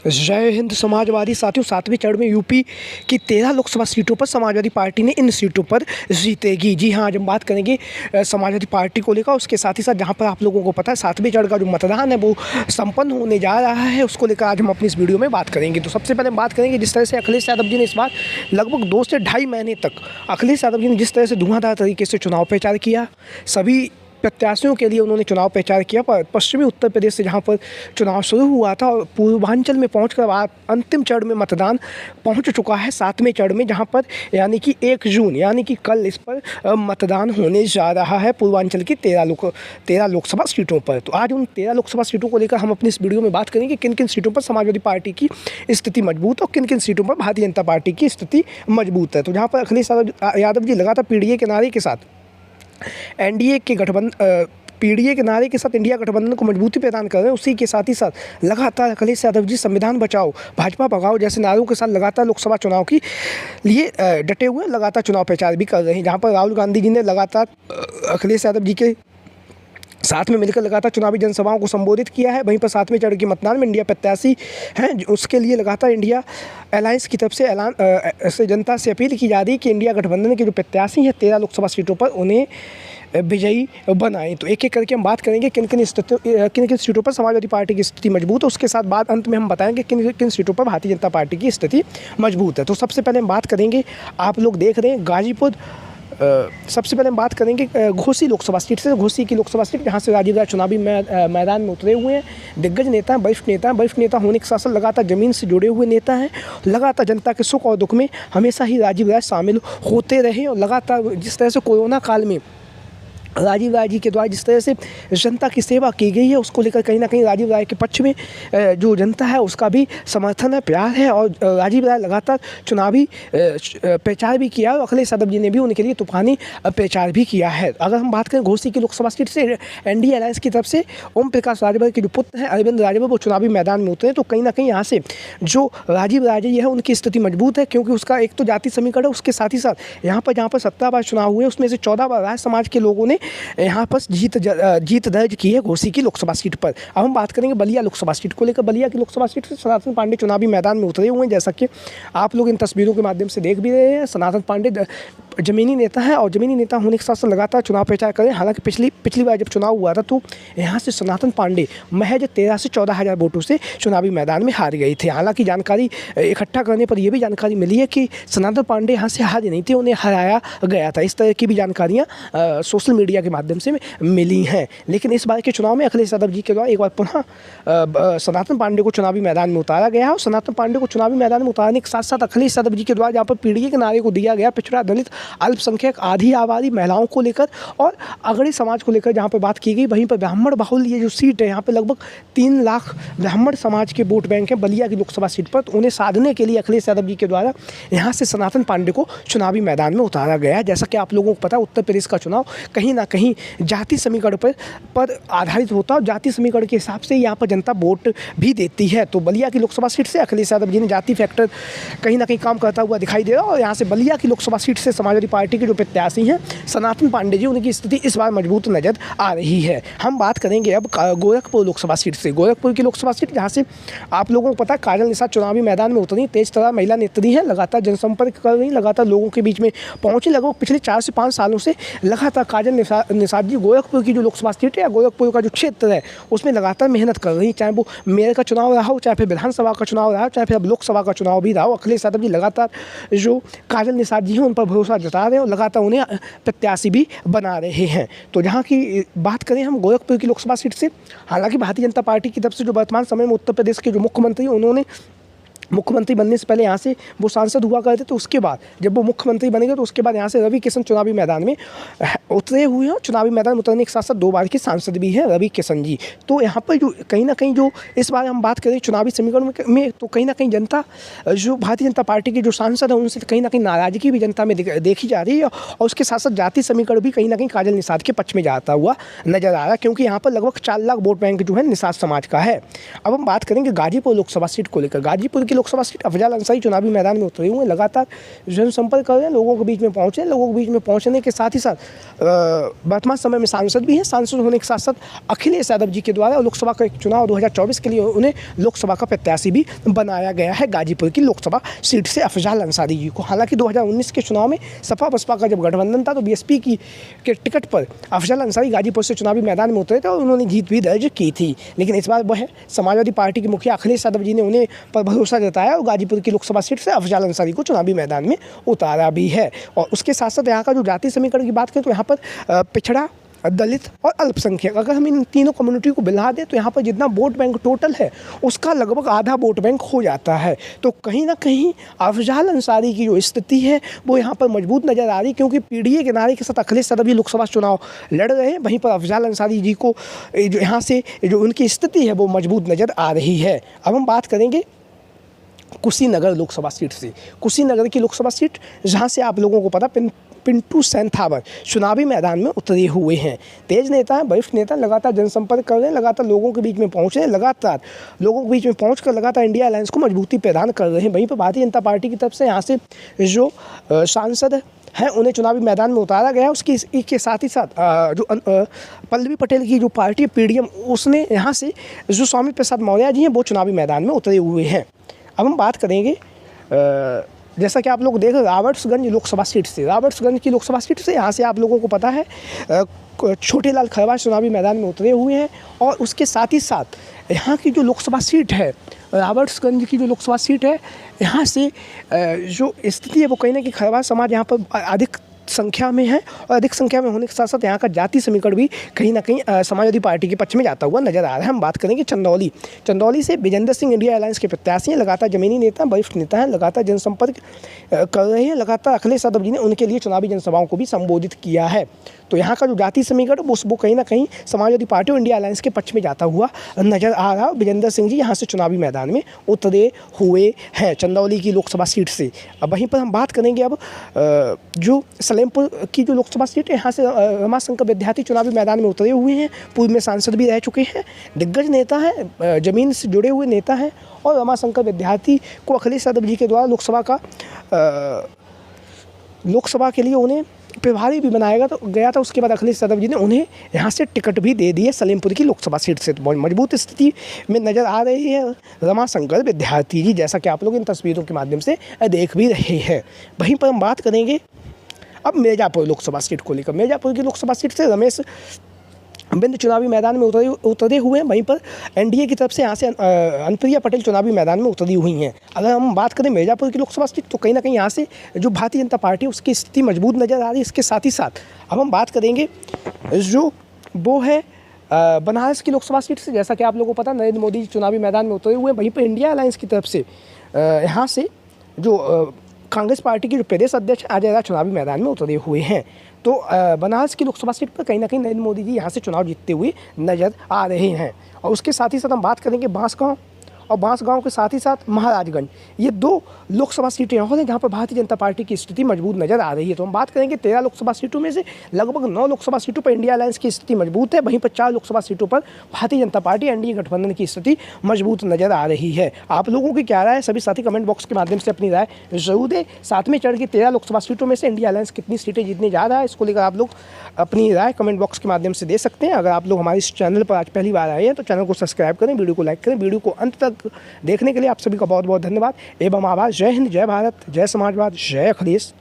जय हिंद समाजवादी साथियों, 7वें चरण में यूपी की 13 लोकसभा सीटों पर समाजवादी पार्टी ने इन सीटों पर जीतेगी। जी हाँ, आज हम बात करेंगे समाजवादी पार्टी को लेकर। उसके साथ ही साथ जहां पर आप लोगों को पता है 7वें चरण का जो मतदान है वो संपन्न होने जा रहा है, उसको लेकर आज हम अपनी इस वीडियो में बात करेंगे। तो सबसे पहले हम बात करेंगे जिस तरह से अखिलेश यादव जी ने इस बार लगभग 2 से ढाई महीने तक अखिलेश यादव जी ने जिस तरह से धुआंधार तरीके से चुनाव प्रचार किया, सभी प्रत्याशियों के लिए उन्होंने चुनाव प्रचार किया। पर पश्चिमी उत्तर प्रदेश से जहां पर चुनाव शुरू हुआ था और पूर्वांचल में पहुंचकर अंतिम चरण में मतदान पहुंच चुका है 7वें चरण में, जहां पर यानी कि 1 जून यानी कि कल इस पर मतदान होने जा रहा है पूर्वांचल की 13 लोकसभा सीटों पर। तो आज उन 13 लोकसभा सीटों को लेकर हम अपनी इस वीडियो में बात करेंगे किन किन सीटों पर समाजवादी पार्टी की स्थिति मजबूत और किन किन सीटों पर भारतीय जनता पार्टी की स्थिति मजबूत है। तो जहाँ पर अखिलेश यादव जी लगातार पीडीए के नारे के साथ एनडीए के गठबंधन पीडीए के नारे के साथ इंडिया गठबंधन को मजबूती प्रदान कर रहे हैं, उसी के साथ ही साथ लगातार अखिलेश यादव जी संविधान बचाओ भाजपा भगाओ जैसे नारों के साथ लगातार लोकसभा चुनाव के लिए डटे हुए लगातार चुनाव प्रचार भी कर रहे हैं। जहां पर राहुल गांधी जी ने लगातार अखिलेश यादव जी के साथ में मिलकर लगातार चुनावी जनसभाओं को संबोधित किया है। वहीं पर 7वें चरण के मतदान में इंडिया प्रत्याशी हैं, उसके लिए लगातार इंडिया अलायंस की तरफ से जनता से अपील की जा रही है कि इंडिया गठबंधन के जो प्रत्याशी हैं 13 लोकसभा सीटों पर उन्हें विजयी बनाएं। तो एक एक करके हम बात करेंगे किन किन सीटों पर समाजवादी पार्टी की स्थिति मजबूत है। उसके साथ बाद अंत में हम बताएंगे किन किन सीटों पर भारतीय जनता पार्टी की स्थिति मजबूत है। तो सबसे पहले हम बात करेंगे, आप लोग देख रहे हैं गाजीपुर, सबसे पहले हम बात करेंगे घोसी लोकसभा सीट से। घोसी की लोकसभा सीट जहां से राजीव राय चुनावी मैदान में उतरे हुए हैं। दिग्गज नेता हैं, वरिष्ठ नेता होने के साथ साथ लगातार ज़मीन से जुड़े हुए नेता हैं। लगातार जनता के सुख और दुख में हमेशा ही राजीव राय शामिल होते रहे और लगातार जिस तरह से कोरोना काल में राजीव राय जी के द्वारा जिस तरह से जनता की सेवा की गई है, उसको लेकर कहीं ना कहीं राजीव राय के पक्ष में जो जनता है उसका भी समर्थन है, प्यार है। और राजीव राय लगातार चुनावी प्रचार भी किया और अखिलेश यादव जी ने भी उनके लिए तूफानी प्रचार भी किया है। अगर हम बात करें घोसी की लोकसभा सीट से, एनडीए अलायंस की तरफ से ओम प्रकाश राजभर के जो पुत्र हैं अरविंद राजभर वो चुनावी मैदान में उतरे। तो कहीं ना कहीं यहाँ से जो राजीव राय जी है उनकी स्थिति मजबूत है, क्योंकि उसका एक तो जाति समीकरण है, उसके साथ ही साथ यहाँ पर जहाँ पर 17 बार चुनाव हुए उसमें से 14 बार राज समाज के लोगों ने यहाँ पर जीत दर्ज की है घोसी की लोकसभा सीट पर। अब हम बात करेंगे बलिया लोकसभा सीट को लेकर। बलिया की लोकसभा सीट से सनातन पांडे चुनावी मैदान में उतरे हुए हैं, जैसा कि आप लोग इन तस्वीरों के माध्यम से देख भी रहे हैं। सनातन पांडे जमीनी नेता हैं और जमीनी नेता होने के साथ साथ लगातार चुनाव प्रचार करें। हालांकि पिछली बार जब चुनाव हुआ था तो यहाँ से सनातन पांडे महज 13 से 14 हज़ार वोटों से चुनावी मैदान में हार गए थे। हालांकि जानकारी इकट्ठा करने पर यह भी जानकारी मिली है कि सनातन पांडे यहाँ से हारे नहीं थे, उन्हें हराया गया था। इस तरह की भी जानकारियाँ सोशल मीडिया के माध्यम से मिली हैं। लेकिन इस बार के चुनाव में अखिलेश यादव जी के द्वारा एक बार पुनः सनातन पांडे को चुनावी मैदान में उतारा गया है। और सनातन पांडे को चुनावी मैदान में उतारने के साथ साथ अखिलेश यादव जी के द्वारा जहाँ पर पीडीए के नारे को दिया गया, पिछड़ा दलित अल्पसंख्यक आधी आबादी महिलाओं को लेकर और अगड़े समाज को लेकर जहाँ पर बात की गई, वहीं पर ब्राह्मण बाहुल ये जो सीट है, यहाँ पर लगभग 3 लाख ब्राह्मण समाज के वोट बैंक है बलिया की लोकसभा सीट पर। तो उन्हें साधने के लिए अखिलेश यादव जी के द्वारा यहाँ से सनातन पांडे को चुनावी मैदान में उतारा गया है। जैसा कि आप लोगों को पता है उत्तर प्रदेश का चुनाव कहीं ना कहीं जाति समीकरण पर आधारित होता है और जाति समीकरण के हिसाब से यहाँ पर जनता वोट भी देती है। तो बलिया की लोकसभा सीट से अखिलेश यादव जी ने जाति फैक्टर कहीं ना कहीं काम करता हुआ दिखाई दे रहा है। और यहाँ से बलिया की लोकसभा सीट से समाजवादी पार्टी के जो प्रत्याशी हैं सनातन पांडे जी, उनकी स्थिति इस बार मजबूत नजर आ रही है। हम बात करेंगे अब गोरखपुर लोकसभा सीट से। गोरखपुर की लोकसभा सीट जहाँ से आप लोगों को पता है काजल निषाद चुनावी मैदान में उतरी, तेज तर्रार महिला नेत्री हैं, लगातार जनसंपर्क कर रही, लगातार लोगों के बीच में पहुंची। लगभग पिछले 4 से 5 सालों से लगातार काजल निषाद जी गोरखपुर की जो लोकसभा सीट है या गोरखपुर का जो क्षेत्र है उसमें लगातार मेहनत कर रही, चाहे वो मेयर का चुनाव रहा हो, चाहे फिर विधानसभा का चुनाव रहा हो, चाहे फिर अब लोकसभा का चुनाव भी रहा हो। अखिलेश यादव जी लगातार जो काजल निषाद जी हैं उन पर भरोसा जता रहे हैं और लगातार उन्हें प्रत्याशी भी बना रहे हैं। तो जहाँ की बात करें हम गोरखपुर की लोकसभा सीट से, हालांकि भारतीय जनता पार्टी की तरफ से जो वर्तमान समय में उत्तर प्रदेश के जो मुख्यमंत्री उन्होंने मुख्यमंत्री बनने से पहले यहाँ से वो सांसद हुआ करते, तो उसके बाद जब वो मुख्यमंत्री बनेंगे तो उसके बाद यहाँ से रवि किशन चुनावी मैदान में उतरे हुए हैं। चुनावी मैदान में उतरने के साथ साथ 2 बार के सांसद भी हैं रवि किशन जी। तो यहाँ पर जो कहीं ना कहीं जो इस बार हम बात करें चुनावी समीकरण में तो कहीं ना कहीं जनता जो भारतीय जनता पार्टी के जो सांसद हैं उनसे कहीं ना कहीं नाराजगी भी जनता में देखी जा रही है। और उसके साथ साथ जाति समीकरण भी कहीं ना कहीं काजल निषाद के पक्ष में जाता हुआ नजर आ रहा है, क्योंकि यहाँ पर लगभग 4 लाख वोट बैंक जो है निषाद समाज का है। अब हम बात करेंगे गाजीपुर लोकसभा सीट को लेकर। गाजीपुर की लोकसभा सीट अफजल अंसारी चुनावी मैदान में उतरे हुए हैं, लगातार जनसंपर्क कर रहे हैं, लोगों के बीच में पहुँचे हैं। लोगों के बीच में पहुँचने के साथ ही साथ वर्तमान समय में सांसद भी हैं। सांसद होने के साथ साथ अखिलेश यादव जी के द्वारा लोकसभा का एक चुनाव 2024 के लिए उन्हें लोकसभा का प्रत्याशी भी बनाया गया है गाजीपुर की लोकसभा सीट से अफजल अंसारी जी को। हालांकि 2019 के चुनाव में सपा बसपा का जब गठबंधन था तो बीएसपी के टिकट पर अफजल अंसारी गाजीपुर से चुनावी मैदान में उतरे थे और उन्होंने जीत भी दर्ज की थी। लेकिन इस बार वह समाजवादी पार्टी के मुखिया अखिलेश यादव जी ने उन्हें पर भरोसा जताया और गाजीपुर की लोकसभा सीट से अफजल अंसारी को चुनावी मैदान में उतारा भी है। और उसके साथ साथ यहाँ का जो जाति समीकरण की बात करें तो यहाँ पर पिछड़ा, दलित और अल्पसंख्यक, अगर हम इन तीनों कम्युनिटी को मिला दें तो यहाँ पर जितना वोट बैंक टोटल है उसका लगभग आधा वोट बैंक हो जाता है। तो कहीं ना कहीं अफजल अंसारी की जो स्थिति है वो यहाँ पर मजबूत नज़र आ रही, क्योंकि पीडीए के नारे के साथ अखिलेश यादव जी लोकसभा चुनाव लड़ रहे हैं, वहीं पर अफजल अंसारी जी को जो यहाँ से जो उनकी स्थिति है वो मजबूत नज़र आ रही है। अब हम बात करेंगे कुशीनगर लोकसभा सीट से। कुशीनगर की लोकसभा सीट जहाँ से आप लोगों को पता पिंटू सेंथावर चुनावी मैदान में उतरे हुए हैं। तेज नेता हैं, वरिष्ठ नेता, लगातार जनसंपर्क कर रहे हैं, लगातार लोगों के बीच में पहुँच रहे हैं, लगातार लोगों के बीच में पहुँच कर लगातार इंडिया अलायंस को मजबूती प्रदान कर रहे हैं। वहीं पर भारतीय जनता पार्टी की तरफ से यहाँ से जो सांसद हैं उन्हें चुनावी मैदान में उतारा गया। उसकी के साथ ही साथ जो पल्लवी पटेल की जो पार्टी है पीडीएम, उसने यहाँ से जो स्वामी प्रसाद मौर्य जी हैं वो चुनावी मैदान में उतरे हुए हैं। अब हम बात करेंगे जैसा कि आप लोग देख रॉबर्ट्सगंज लोकसभा सीट से। रॉबर्ट्सगंज की लोकसभा सीट से यहाँ से आप लोगों को पता है छोटे लाल खरवार चुनावी मैदान में उतरे हुए हैं। और उसके साथ ही साथ यहाँ की जो लोकसभा सीट है, रॉबर्ट्सगंज की जो लोकसभा सीट है, यहाँ से जो स्थिति है वो कहीं ना कहीं खरवार समाज यहाँ पर अधिक संख्या में है और अधिक संख्या में होने के साथ साथ यहाँ का जाति समीकरण भी कहीं ना कहीं समाजवादी पार्टी के पक्ष में जाता हुआ नजर आ रहा है। हम बात करेंगे चंदौली से विजेंद्र सिंह इंडिया अलायंस के प्रत्याशी हैं, लगातार जमीनी नेता, वरिष्ठ नेता हैं, लगातार जनसंपर्क कर रहे हैं, लगातार अखिलेश यादव जी ने उनके लिए चुनावी जनसभाओं को भी संबोधित किया है। तो यहाँ का जो जाति समीकरण वो कहीं ना कहीं समाजवादी पार्टी और इंडिया अलायंस के पक्ष में जाता हुआ नजर आ रहा है। विजेंद्र सिंह जी यहाँ से चुनावी मैदान में उतरे हुए हैं चंदौली की लोकसभा सीट से। अब वहीं पर हम बात करेंगे अब जो सलेमपुर की जो लोकसभा सीट है, यहाँ से रमाशंकर विद्यार्थी चुनावी मैदान में उतरे हुए हैं। पूर्व में सांसद भी रह चुके हैं, दिग्गज नेता हैं, जमीन से जुड़े हुए नेता हैं। और रमाशंकर विद्यार्थी को अखिलेश यादव जी के द्वारा लोकसभा के लिए उन्हें प्रभारी भी बनाया गया था। उसके बाद अखिलेश यादव जी ने उन्हें यहाँ से टिकट भी दे दिए सलेमपुर की लोकसभा सीट से। तो बहुत मजबूत स्थिति में नज़र आ रही है रमाशंकर विद्यार्थी जी, जैसा कि आप लोग इन तस्वीरों के माध्यम से देख भी रहे हैं। वहीं पर हम बात करेंगे अब मिर्ज़ापुर लोकसभा सीट को लेकर। मिर्ज़ापुर की लोकसभा सीट से रमेश बिंद चुनावी मैदान में उतरे हुए हैं। वहीं पर एनडीए की तरफ से यहाँ से अनुप्रिया पटेल चुनावी मैदान में उतरी हुई हैं। अगर हम बात करें मिर्ज़ापुर की लोकसभा सीट तो कहीं ना कहीं यहाँ से जो भारतीय जनता पार्टी है उसकी स्थिति मजबूत नज़र आ रही है। इसके साथ ही साथ अब हम बात करेंगे जो वो है बनारस की लोकसभा सीट से। जैसा कि आप लोगों को पता नरेंद्र मोदी चुनावी मैदान में उतरे हुए हैं। वहीं पर इंडिया अलायंस की तरफ से यहाँ से जो कांग्रेस पार्टी के जो प्रदेश अध्यक्ष अजय राय चुनावी मैदान में उतरे हुए हैं। तो बनारस की लोकसभा सीट पर कहीं ना कहीं नरेंद्र मोदी जी यहाँ से चुनाव जीतते हुए नजर आ रहे हैं। और उसके साथ ही साथ हम बात करेंगे बांसगांव, और बांसगांव के साथ ही साथ महाराजगंज। ये 2 लोकसभा सीटें हैं जहाँ पर भारतीय जनता पार्टी की स्थिति मजबूत नजर आ रही है। तो हम बात करेंगे 13 लोकसभा सीटों में से लगभग 9 लोकसभा सीटों पर इंडिया अलायंस की स्थिति मजबूत है। वहीं पर 4 लोकसभा सीटों पर भारतीय जनता पार्टी एनडीए गठबंधन की स्थिति मजबूत नजर आ रही है। आप लोगों की क्या राय है? सभी साथी कमेंट बॉक्स के माध्यम से अपनी राय जरूर दें। 7वें चरण की 13 लोकसभा सीटों में से इंडिया अलायंस कितनी सीटें जीतने जा रहा है, इसको लेकर आप लोग अपनी राय कमेंट बॉक्स के माध्यम से दे सकते हैं। अगर आप लोग हमारे इस चैनल पर आज पहली बार आए हैं तो चैनल को सब्सक्राइब करें, वीडियो को लाइक करें। वीडियो को अंत तक देखने के लिए आप सभी का बहुत बहुत धन्यवाद एवं आभार। जय हिंद, जय भारत, जय समाजवाद, जय अखिलेश।